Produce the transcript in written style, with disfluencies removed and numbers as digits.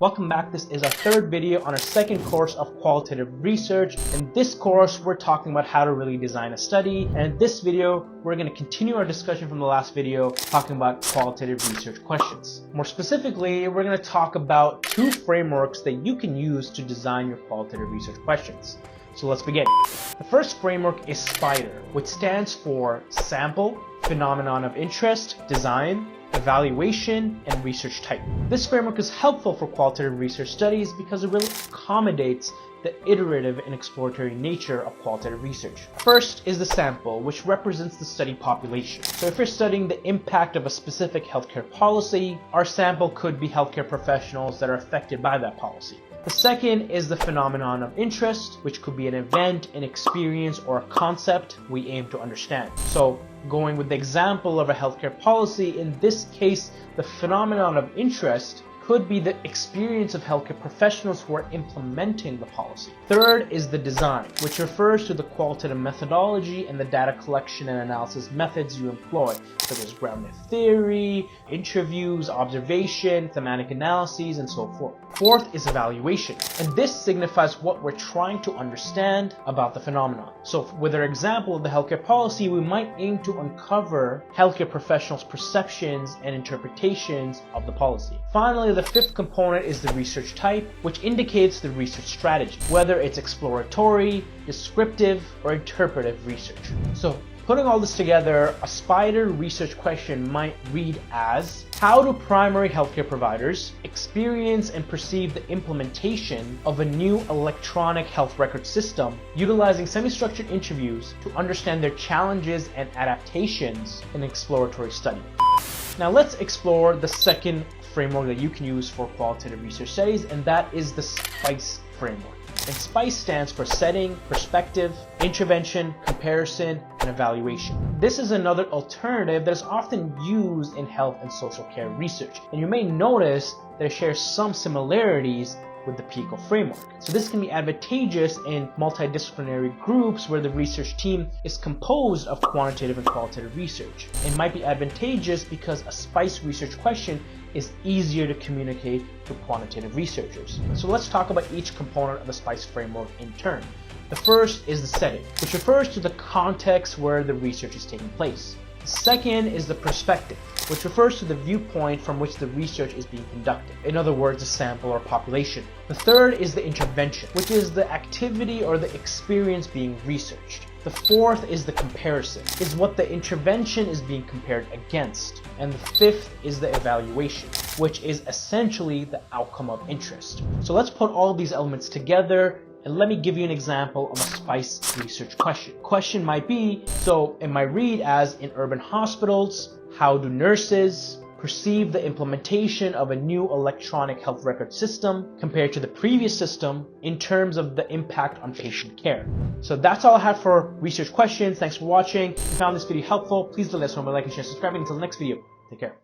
Welcome back. This is our third video on our second course of qualitative research. In this course, we're talking about how to really design a study. And in this video, we're going to continue our discussion from the last video, talking about qualitative research questions. More specifically, we're going to talk about two frameworks that you can use to design your qualitative research questions. So let's begin. The first framework is SPIDER, which stands for Sample, Phenomenon of Interest, Design, Evaluation, and Research Type. This framework is helpful for qualitative research studies because it really accommodates the iterative and exploratory nature of qualitative research. First is the sample, which represents the study population. So if you're studying the impact of a specific healthcare policy, our sample could be healthcare professionals that are affected by that policy. The second is the phenomenon of interest, which could be an event, an experience, or a concept we aim to understand. So going with the example of a healthcare policy, in this case, the phenomenon of interest could be the experience of healthcare professionals who are implementing the policy. Third is the design, which refers to the qualitative methodology and the data collection and analysis methods you employ, such as grounded theory, interviews, observation, thematic analyses, and so forth. Fourth is evaluation, and this signifies what we're trying to understand about the phenomenon. So with our example of the healthcare policy, we might aim to uncover healthcare professionals' perceptions and interpretations of the policy. Finally, the fifth component is the research type, which indicates the research strategy, whether it's exploratory, descriptive, or interpretive research. So putting all this together, a SPIDER research question might read as: how do primary healthcare providers experience and perceive the implementation of a new electronic health record system utilizing semi-structured interviews to understand their challenges and adaptations in an exploratory study? Now let's explore the second framework that you can use for qualitative research studies, and that is the SPICE framework. And SPICE stands for Setting, Perspective, Intervention, Comparison, and Evaluation. This is another alternative that is often used in health and social care research, and you may notice that it shares some similarities with the 𝐒𝐄𝐀 framework. So this can be advantageous in multidisciplinary groups where the research team is composed of quantitative and qualitative research. It might be advantageous because a SPICE research question is easier to communicate to quantitative researchers. So let's talk about each component of the SPICE framework in turn. The first is the setting, which refers to the context where the research is taking place. The second is the perspective, which refers to the viewpoint from which the research is being conducted. In other words, a sample or population. The third is the intervention, which is the activity or the experience being researched. The fourth is the comparison, is what the intervention is being compared against. And the fifth is the evaluation, which is essentially the outcome of interest. So let's put all these elements together, and let me give you an example of a SPICE research question. Question might be, so it might read as: in urban hospitals, how do nurses perceive the implementation of a new electronic health record system compared to the previous system in terms of the impact on patient care? So that's all I have for research questions. Thanks for watching. If you found this video helpful, please do let us know by liking, share, subscribing. Until the next video, take care.